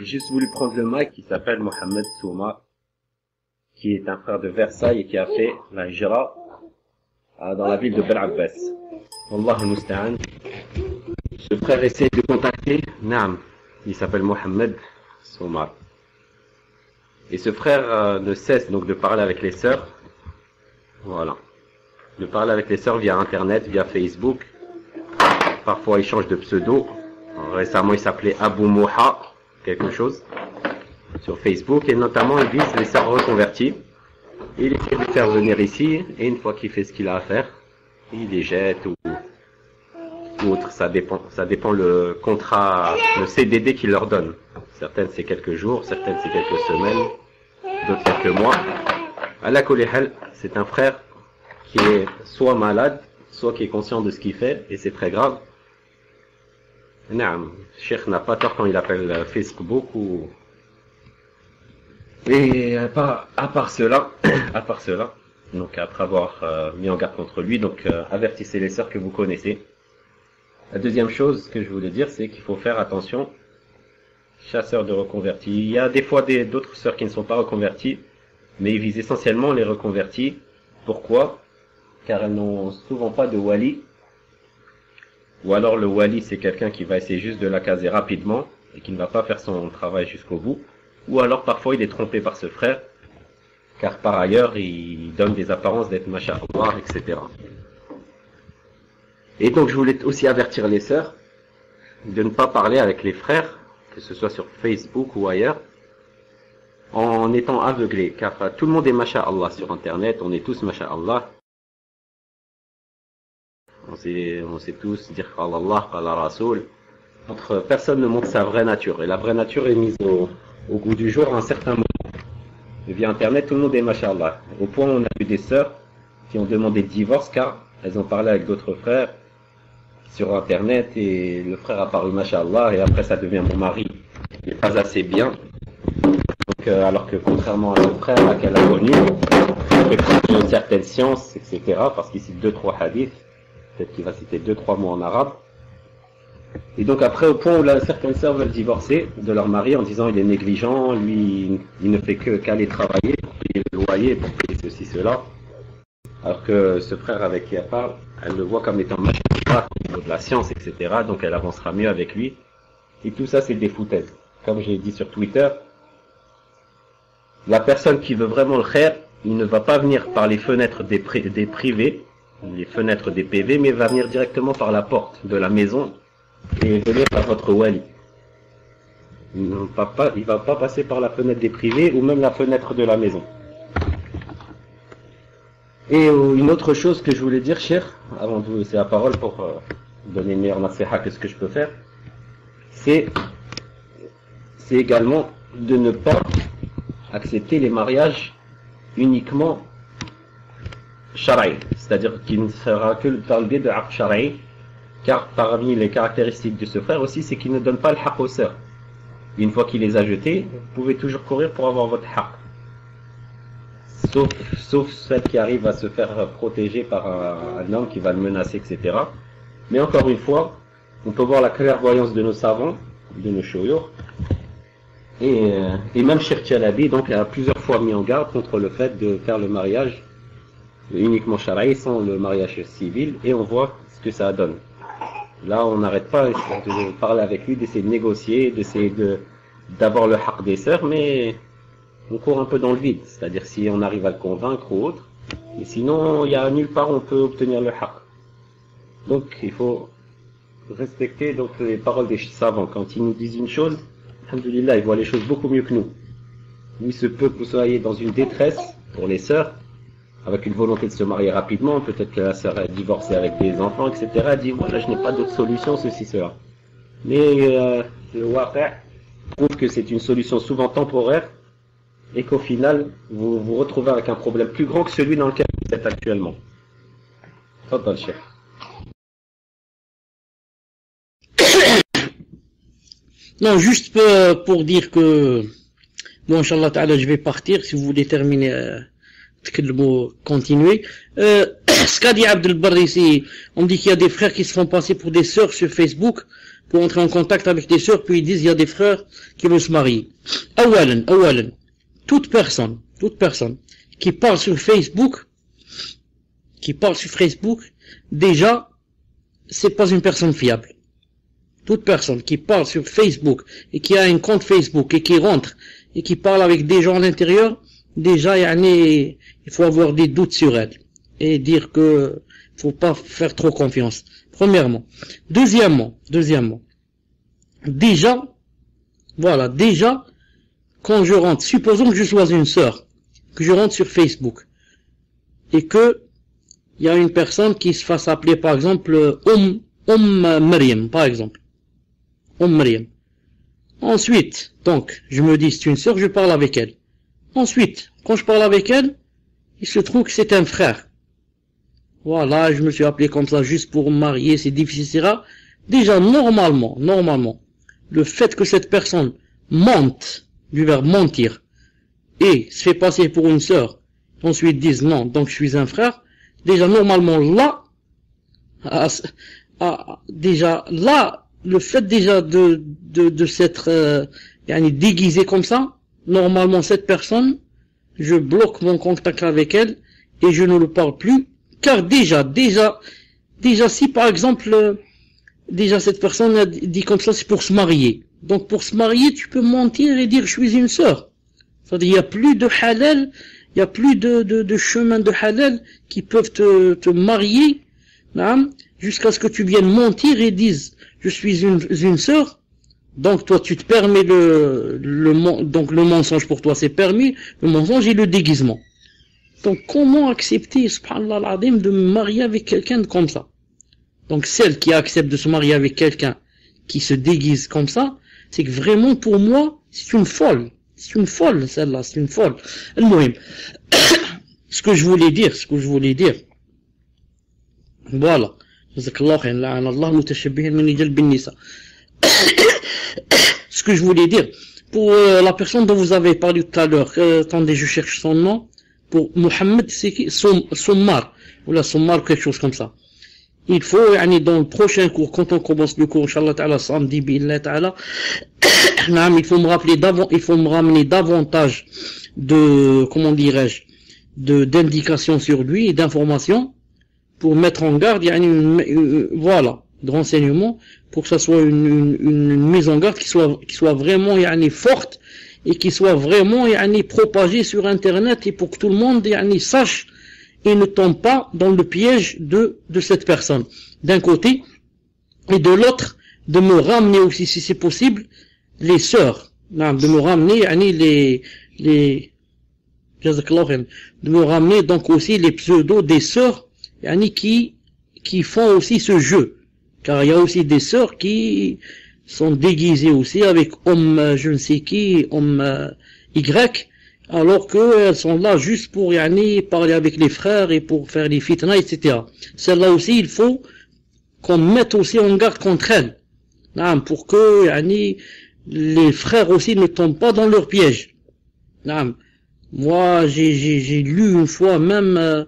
J'ai juste voulu prendre le mic qui s'appelle Mohamed Souma, qui est un frère de Versailles et qui a fait la hijra dans la ville de Ben Abbas. Wallah musta'an. Ce frère essaie de contacter Naam. Il s'appelle Mohamed Souma. Et ce frère ne cesse donc de parler avec les sœurs. Voilà. De parler avec les sœurs via Internet, via Facebook. Parfois il change de pseudo. Récemment il s'appelait Abu Mouha, quelque chose, sur Facebook. Et notamment il vise les sœurs reconverties. Il essaie de les faire venir ici. Et une fois qu'il fait ce qu'il a à faire, il les jette ou autre. Ça dépend le contrat, le CDD qu'il leur donne. Certaines c'est quelques jours, certaines c'est quelques semaines, d'autres quelques mois. Ala kulli hal, c'est un frère qui est soit malade, soit qui est conscient de ce qu'il fait, et c'est très grave. Naam, Cheikh n'a pas tort quand il appelle Facebook ou... Et à part cela, donc après avoir mis en garde contre lui, donc avertissez les sœurs que vous connaissez. La deuxième chose que je voulais dire, c'est qu'il faut faire attention, chasseurs de reconvertis. Il y a des fois d'autres sœurs qui ne sont pas reconverties, mais ils visent essentiellement les reconvertis. Pourquoi? Car elles n'ont souvent pas de wali. Ou alors le wali, c'est quelqu'un qui va essayer juste de la caser rapidement et qui ne va pas faire son travail jusqu'au bout. Ou alors parfois il est trompé par ce frère, car par ailleurs il donne des apparences d'être masha'Allah, etc. Et donc je voulais aussi avertir les sœurs de ne pas parler avec les frères, que ce soit sur Facebook ou ailleurs, en étant aveuglés, car tout le monde est masha'Allah sur Internet, on est tous masha'Allah. On sait tous dire qala Allah, qala Rasoul. Personne ne montre sa vraie nature, et la vraie nature est mise au goût du jour à un certain moment. Et via Internet, tout le monde est masha'Allah. Au point où on a eu des sœurs qui ont demandé le divorce car elles ont parlé avec d'autres frères sur Internet et le frère a paru masha'Allah et après ça devient mon mari. Il n'est pas assez bien. Donc, alors que contrairement à son frère qu'elle a connu, il fait une certaine science, etc. Parce qu'il cite 2-3 hadiths. Peut-être qu'il va citer 2-3 mots en arabe. Et donc après, au point où certaines sœurs veulent divorcer de leur mari en disant il est négligent, lui il ne fait qu'aller travailler pour payer le loyer, pour payer ceci, cela. Alors que ce frère avec qui elle parle, elle le voit comme étant masha'Allah au niveau de la science, etc. Donc elle avancera mieux avec lui. Et tout ça c'est des foutaises. Comme j'ai dit sur Twitter, la personne qui veut vraiment le khair, il ne va pas venir par les fenêtres des privés, les fenêtres des PV, mais va venir directement par la porte de la maison et venir par votre wali. Il ne va pas passer par la fenêtre des privés ou même la fenêtre de la maison. Et une autre chose que je voulais dire, cher, avant de vous laisser la parole pour donner une meilleure nasiha que ce que je peux faire, c'est également de ne pas accepter les mariages uniquement shara'i, c'est-à-dire qu'il ne sera que par le biais de aqd shara'i, car parmi les caractéristiques de ce frère aussi, c'est qu'il ne donne pas le haqq aux sœurs. Une fois qu'il les a jetés, vous pouvez toujours courir pour avoir votre haqq. Sauf celle qui arrive à se faire protéger par un homme qui va le menacer, etc. Mais encore une fois, on peut voir la clairvoyance de nos savants, de nos shouyour, et même Cheikh Chalabi donc a plusieurs fois mis en garde contre le fait de faire le mariage uniquement shara'i sans le mariage civil, et on voit ce que ça donne. Là on n'arrête pas de parler avec lui, d'essayer de négocier, d'essayer d'avoir le haqq des sœurs, mais on court un peu dans le vide, c'est-à-dire si on arrive à le convaincre ou autre, et sinon il n'y a nulle part où on peut obtenir le haqq. Donc il faut respecter donc les paroles des savants. Quand ils nous disent une chose, alhamdoulilah, ils voient les choses beaucoup mieux que nous. Il se peut que vous soyez dans une détresse pour les sœurs, avec une volonté de se marier rapidement, peut-être que la sœur est divorcée avec des enfants, etc. Elle dit voilà, je n'ai pas d'autre solution, ceci, cela. Mais le waqi' prouve que c'est une solution souvent temporaire et qu'au final, vous vous retrouvez avec un problème plus grand que celui dans lequel vous êtes actuellement. Fadal, Cheikh. Non, juste pour dire que moi, Inch'Allah Ta'ala, je vais partir. Si vous voulez terminer, continuer. Ce qu'a dit Abdel Barri ici, on dit qu'il y a des frères qui se font passer pour des sœurs sur Facebook. pour entrer en contact avec des sœurs, puis ils disent il y a des frères qui veulent se marier. Awalan, toute personne qui parle sur Facebook, déjà, c'est pas une personne fiable. Toute personne qui parle sur Facebook et qui a un compte Facebook et qui rentre et qui parle avec des gens à l'intérieur, déjà, il faut avoir des doutes sur elle et dire que faut pas faire trop confiance. Premièrement. Deuxièmement, déjà, quand je rentre, supposons que je sois une sœur, que je rentre sur Facebook et que il y a une personne qui se fasse appeler par exemple Maryam, par exemple. Maryam. Ensuite, donc, je me dis c'est une sœur, je parle avec elle. Ensuite, quand je parle avec elle, il se trouve que c'est un frère. Voilà, je me suis appelé comme ça juste pour me marier, c'est difficile, etc. Déjà, normalement, le fait que cette personne mente, du verbe mentir, et se fait passer pour une sœur, ensuite disent non, donc je suis un frère, déjà, normalement, là, le fait déjà de s'être déguisé comme ça, normalement, cette personne, je bloque mon contact avec elle, et je ne le parle plus, car déjà, si par exemple, déjà cette personne a dit comme ça, c'est pour se marier. Donc pour se marier, tu peux mentir et dire je suis une sœur. C'est-à-dire, il n'y a plus de halal, il n'y a plus de chemin de halal qui peuvent te marier, jusqu'à ce que tu viennes mentir et dises je suis une sœur. Donc toi tu te permets donc le mensonge pour toi c'est permis, le mensonge et le déguisement. Donc comment accepter, subhanallah al-azim, de me marier avec quelqu'un comme ça? Donc celle qui accepte de se marier avec quelqu'un qui se déguise comme ça, c'est que vraiment pour moi, c'est une folle. C'est une folle celle-là, c'est une folle. Al-Muhim. Ce que je voulais dire. Voilà. Ce que je voulais dire, pour la personne dont vous avez parlé tout à l'heure, attendez, je cherche son nom, pour Mohamed, c'est qui? Sommar, ou Sommar, quelque chose comme ça. Il faut, dans le prochain cours, quand on commence le cours, Inch'Allah ta'ala, samedi, bi'illah ta'ala, il faut me ramener davantage de, comment dirais-je, d'indications sur lui et d'informations pour mettre en garde, voilà, de renseignements, pour que ça soit une mise en garde qui soit vraiment, forte, et qui soit vraiment, propagée sur Internet, et pour que tout le monde, sache, et ne tombe pas dans le piège de cette personne. D'un côté, et de l'autre, de me ramener aussi, si c'est possible, les sœurs, de me ramener, de me ramener donc aussi les pseudos des sœurs, qui font aussi ce jeu. Car il y a aussi des sœurs qui sont déguisées aussi avec homme je ne sais qui, homme Y, alors qu'elles sont là juste pour parler avec les frères et pour faire les fitna, etc. Celle-là aussi, il faut qu'on mette aussi en garde contre elles. Pour que les frères aussi ne tombent pas dans leur piège. Moi, j'ai lu une fois même,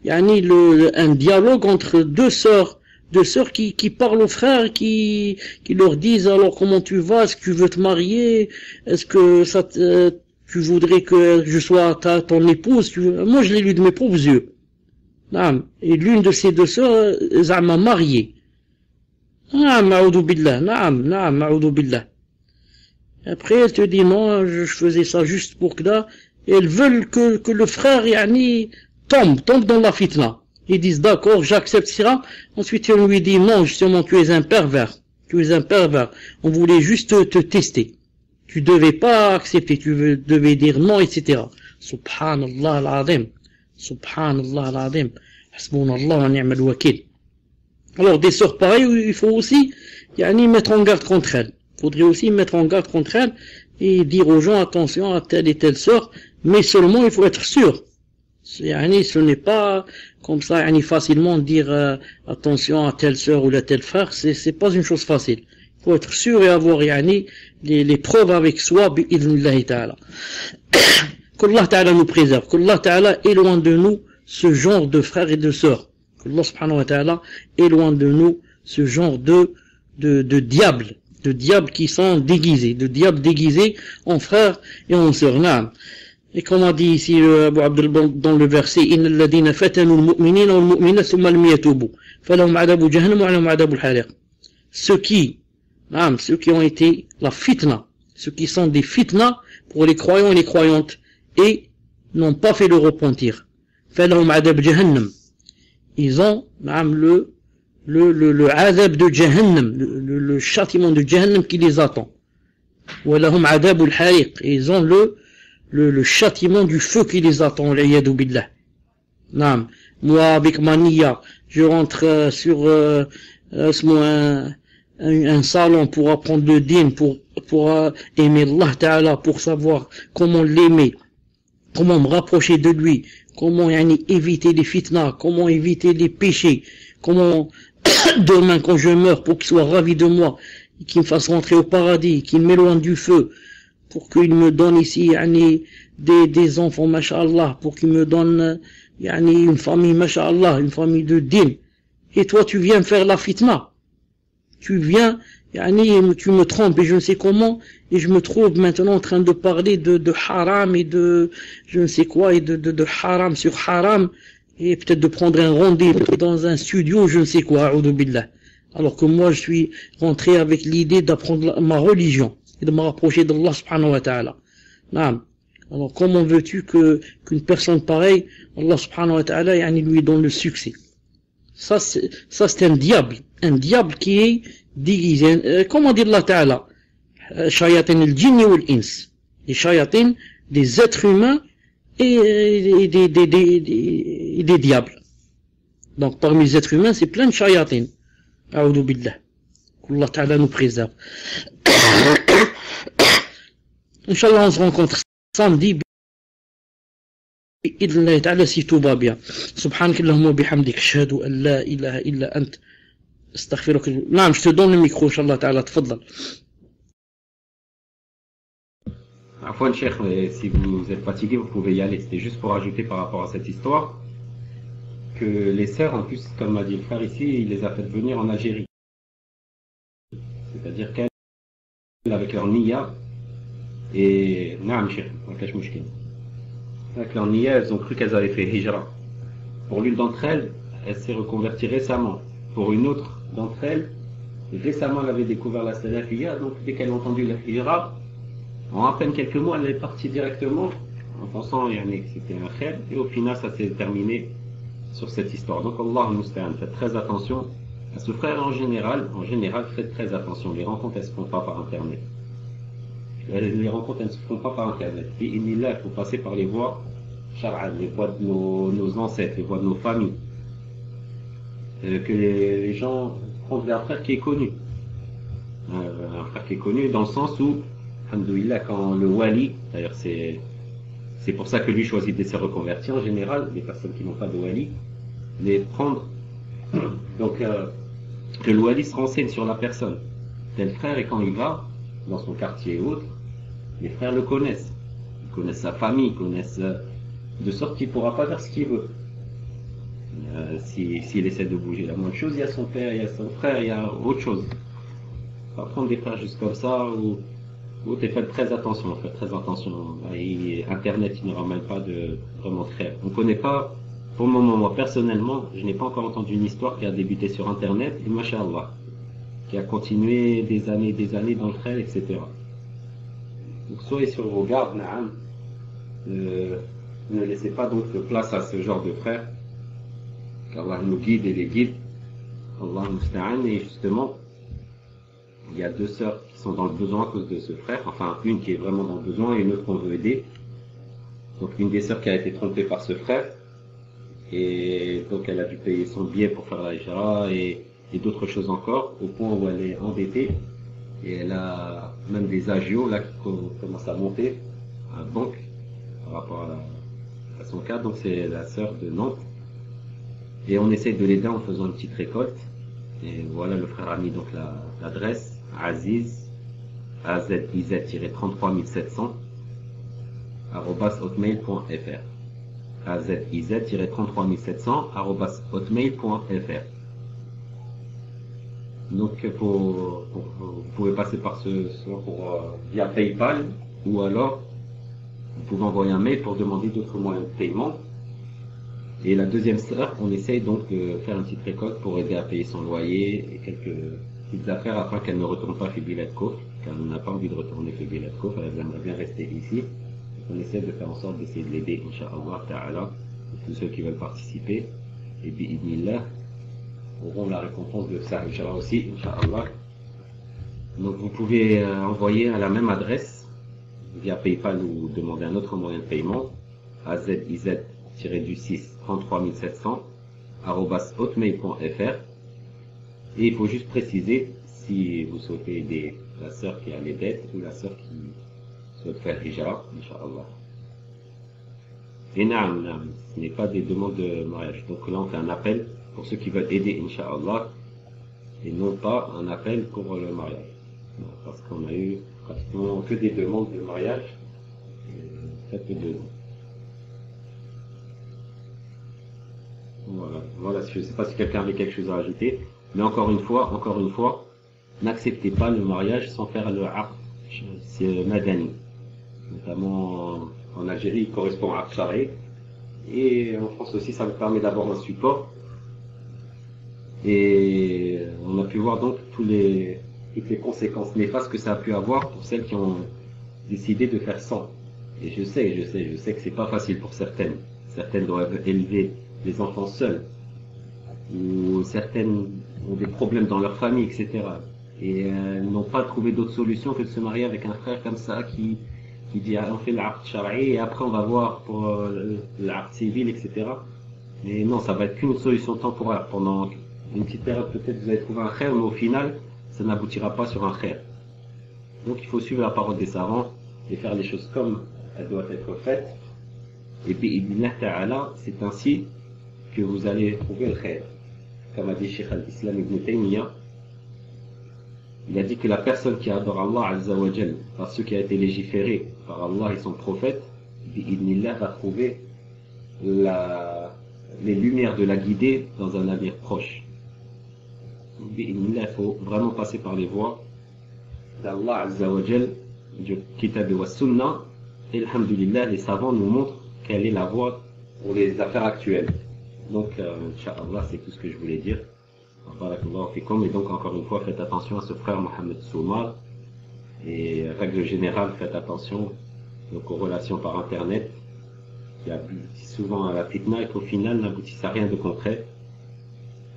un dialogue entre deux sœurs qui parlent aux frères, qui leur disent alors comment tu vas, est-ce que tu veux te marier, est-ce que tu voudrais que je sois ton épouse, moi je l'ai lu de mes propres yeux. Et l'une de ces deux sœurs, elle m'a marié. Ma'oudou billah. Après elle te dit non, je faisais ça juste pour que là, et elles veulent que le frère tombe dans la fitna. Ils disent d'accord, j'accepte ça. Ensuite on lui dit non, justement tu es un pervers. On voulait juste te tester. Tu devais pas accepter, tu devais dire non, etc. Subhanallah al-azim. Hasbunallah wa ni'mal wakil. Alors des sœurs pareilles, il faut aussi mettre en garde contre elles. Faudrait aussi mettre en garde contre elles et dire aux gens attention à telle et telle sœur, mais seulement il faut être sûr. Ce n'est pas comme ça facilement dire attention à telle sœur ou à tel frère, c'est pas une chose facile. Il faut être sûr et avoir les preuves avec soi bi'idhnillahi ta'ala. Qu'Allah ta'ala nous préserve, qu'Allah ta'ala est loin de nous ce genre de frères et de sœurs. Qu'Allah subhanahu wa ta'ala est loin de nous ce genre de diables qui sont déguisés, de diables déguisés en frères et en sœurs. Naam. Et comme a dit ici Abu Abdel dans le verset, Inna alladhina fatanu al-mu'minina wal-mu'minat thumma lam yatubu falahum adabu jahannam wa lahum adabu al-hariq. Ceux qui ont été la fitna, ceux qui sont des fitna pour les croyants et les croyantes et n'ont pas fait le repentir. Falahum adab jahannam. Ils ont le adab de jahannam, le châtiment de jahannam qui les attend. Wa lahum adabu al-hariq. Ils ont le châtiment du feu qui les attend, l'iyadu billah. Naam. Moi, avec ma niya, je rentre sur un salon pour apprendre le din, pour aimer Allah Ta'ala, pour savoir comment l'aimer, comment me rapprocher de lui, comment éviter les fitnas, comment éviter les péchés, comment demain quand je meurs, pour qu'il soit ravi de moi, qu'il me fasse rentrer au paradis, qu'il m'éloigne du feu, pour qu'il me donne ici des enfants, masha'Allah, pour qu'il me donne une famille, masha'Allah, une famille de din. Et toi, tu viens faire la fitna. Tu viens, tu me trompes et je ne sais comment, et je me trouve maintenant en train de parler de haram et de je ne sais quoi, et de haram sur haram, et peut-être de prendre un rendez-vous dans un studio, je ne sais quoi, a'udhu billah. Alors que moi, je suis rentré avec l'idée d'apprendre ma religion et de me rapprocher d'Allah subhanahu wa ta'ala. Alors comment veux-tu qu'une personne pareille, Allah subhanahu wa ta'ala, lui donne le succès? Ça c'est un diable qui est déguisé. Comment dire Allah ta'ala? Shayatin al-jinn wal-ins. Les shayatin, des êtres humains et des diables. Donc parmi les êtres humains, c'est plein de shayatin. A'udhu billah. Allah ta'ala nous préserve. Inch'Allah, on se rencontre samedi. بإذن الله تعالى si tout va bien. سبحانك اللهم وبحمدك أشهد أن لا إله إلا أنت أستغفرك. نعم, je te donne le micro إن شاء الله تعالى. تفضل. Afwan Cheikh, si vous êtes fatigué, vous pouvez y aller. C'était juste pour ajouter par rapport à cette histoire que les sœurs, en plus, comme m'a dit le frère ici, il les a fait venir en Algérie. C'est-à-dire qu'elles, avec leur niya, et naam Cheikh, avec leur niya, elles ont cru qu'elles avaient fait hijra. Pour l'une d'entre elles, elle s'est reconvertie récemment. Pour une autre d'entre elles, récemment elle avait découvert la salafiyya, donc dès qu'elle a entendu la hijra, en à peine quelques mois, elle est partie directement en pensant que c'était un khair, et au final ça s'est terminé sur cette histoire. Donc Allah al-Musta'an, faites très attention à ce frère en général, faites très attention. Les rencontres, elles ne se font pas par internet. Les rencontres, elles ne se font pas par internet. Et il faut passer par les voies shar'an, les voies de nos ancêtres, les voies de nos familles. Que les gens prennent un frère qui est connu. Un frère qui est connu dans le sens où, alhamdoulilah, quand le wali, d'ailleurs c'est pour ça que lui choisit de se reconvertir en général, les personnes qui n'ont pas de wali, les prendre, donc que le wali se renseigne sur la personne, tel frère, et quand il va dans son quartier et autres, les frères le connaissent, ils connaissent sa famille, ils connaissent, de sorte qu'il ne pourra pas faire ce qu'il veut. S'il essaie de bouger la moindre chose, il y a son père, il y a son frère, il y a autre chose. Pas prendre des frères juste comme ça, ou faites très attention, Et internet, il ne ramène pas de vraiment très. On ne connaît pas, pour le moment, moi personnellement, je n'ai pas encore entendu une histoire qui a débuté sur internet, et masha'Allah, qui a continué des années dans le trail, etc. Donc soyez sur vos gardes, na'am. Ne laissez pas donc de place à ce genre de frères, qu'Allah nous guide et les guide. Allah musta'an, et justement, il y a deux sœurs qui sont dans le besoin à cause de ce frère, enfin une qui est vraiment dans le besoin et une autre qu'on veut aider. Donc une des sœurs qui a été trompée par ce frère, et donc elle a dû payer son billet pour faire la hijra et d'autres choses encore, au point où elle est endettée, et elle a même des agios là qui commencent à monter à la banque par rapport à son cas. Donc c'est la sœur de Nantes, et on essaye de l'aider en faisant une petite récolte. Et voilà, le frère a mis donc l'adresse Aziz, aziz-33700 @hotmail.fr, aziz-33700 @hotmail.fr. Donc vous pouvez passer par via PayPal, ou alors vous pouvez envoyer un mail pour demander d'autres moyens de paiement. Et la deuxième sœur, on essaye donc de faire une petite récolte pour aider à payer son loyer et quelques petites affaires afin qu'elle ne retourne pas chez Biletco, car elle n'a pas envie de retourner chez Biletco, elle aimerait bien rester ici. On essaie de faire en sorte d'essayer de l'aider, Inch'Allah Ta'ala, tous ceux qui veulent participer. Et bi'idnillah, auront la récompense de ça, Inch'Allah aussi, Inch'Allah. Donc vous pouvez envoyer à la même adresse, via PayPal ou demander un autre moyen de paiement, à ziz-du6 33700 @hotmail.fr. Et il faut juste préciser si vous souhaitez aider la sœur qui a les dettes ou la sœur qui souhaite faire hijra, Inch'Allah. Et naam, ce n'est pas des demandes de mariage. Donc là on fait un appel pour ceux qui veulent aider, Inch'Allah, et non pas un appel pour le mariage. Parce qu'on a eu pratiquement que des demandes de mariage, et très peu de demandes. Voilà, je ne sais pas si quelqu'un avait quelque chose à ajouter, mais encore une fois, n'acceptez pas le mariage sans faire le aqd, c'est madani. Notamment en Algérie, il correspond à aqd shari, et en France aussi, ça vous permet d'avoir un support. Et on a pu voir donc toutes les conséquences néfastes que ça a pu avoir pour celles qui ont décidé de faire sans. Et je sais que c'est pas facile pour certaines. Certaines doivent élever les enfants seuls, ou certaines ont des problèmes dans leur famille, etc. Et n'ont pas trouvé d'autre solution que de se marier avec un frère comme ça qui dit on fait l'aqd shari et après on va voir pour l'aqd civil, etc. Mais non, ça va être qu'une solution temporaire. Pendant une petite période, peut-être vous allez trouver un frère, mais au final, ça n'aboutira pas sur un frère. Donc il faut suivre la parole des savants et faire les choses comme elles doivent être faites. Et puis, bi'idhnillah ta'ala, c'est ainsi que vous allez trouver le khair. Comme a dit Cheikh al-Islam ibn Taymiyyah, il a dit que la personne qui adore Allah Azza wa Jal, par ce qui a été légiféré par Allah et son prophète, bi'idhnillah va trouver les lumières de la guidée dans un avenir proche. Bi'idhnillah, il faut vraiment passer par les voies d'Allah Azza wa Jal, du Kitab wa Sunnah, et alhamdulillah, les savants nous montrent quelle est la voie pour les affaires actuelles. Donc, Inch'Allah, c'est tout ce que je voulais dire. Barakallahu fikum. Et donc, encore une fois, faites attention à ce frère Mohamed Soumar. Et règle générale, faites attention donc, aux relations par Internet, qui aboutissent souvent à la fitna et qu'au final n'aboutissent à rien de concret.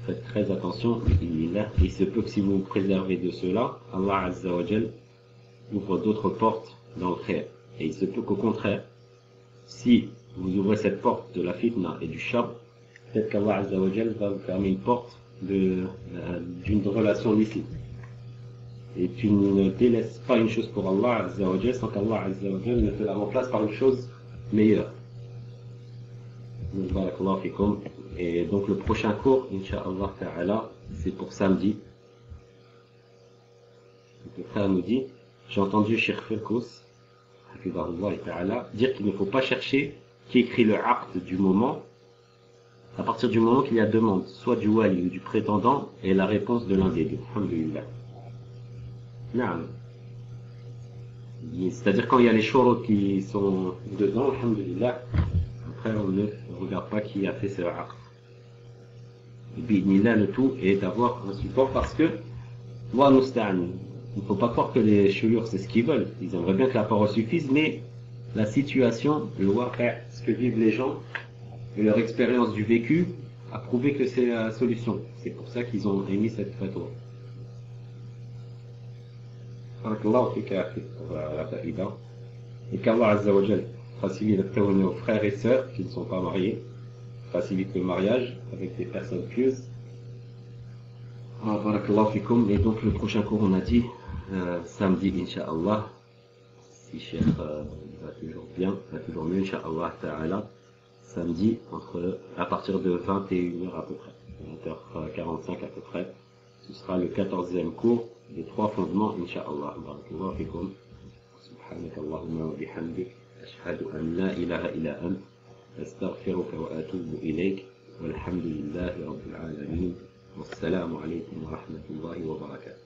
Faites très attention. Il se peut que si vous vous préservez de cela, Allah Azza wa Jal ouvre d'autres portes dans le khair. Et il se peut qu'au contraire, si vous ouvrez cette porte de la fitna et du shar, peut-être qu'Allah Azza wa Jal va vous fermer une porte d'une relation licite. Et tu ne délaisses pas une chose pour Allah Azza wa Jal sans qu'Allah Azza wa Jal ne te la remplace par une chose meilleure. Donc, barakallahu fikum. Et donc le prochain cours, Inch'Allah Ta'ala, c'est pour samedi. Le frère nous dit, j'ai entendu Cheikh Firkous dire qu'il ne faut pas chercher qui écrit le aqd du moment, à partir du moment qu'il y a demande, soit du wali ou du prétendant, et la réponse de l'un des deux. Alhamdulillah. C'est-à-dire quand il y a les shurut qui sont dedans, alhamdulillah, après on ne regarde pas qui a fait ce aqd. Et puis le tout est d'avoir un support parce que wa musta'an. Il ne faut pas croire que les chouyours c'est ce qu'ils veulent. Ils aimeraient bien que la parole suffise, mais la situation, le waqi', ce que vivent les gens et leur expérience du vécu a prouvé que c'est la solution. C'est pour ça qu'ils ont émis cette fatwa. Et qu'Allah Azza wa Jal facilite aux frères et sœurs qui ne sont pas mariés, facilite le mariage avec des personnes pieuses. Et donc le prochain cours on a dit samedi Inch'Allah, si Cheikh va toujours bien, va toujours mieux Inch'Allah Ta'ala, samedi à partir de 21h à peu près, 20h45 à peu près, ce sera le 14e cours des 3 fondements Inch'Allah. Barakallahu fikum. Subhanaka Allahumma wa bihamdik, ashhadu an la ilaha illa ant, astaghfiruka wa atubu ilayk, walhamdulillahi rabbil alamin. Wassalamu alaykum wa rahmatullahi wa barakatuh.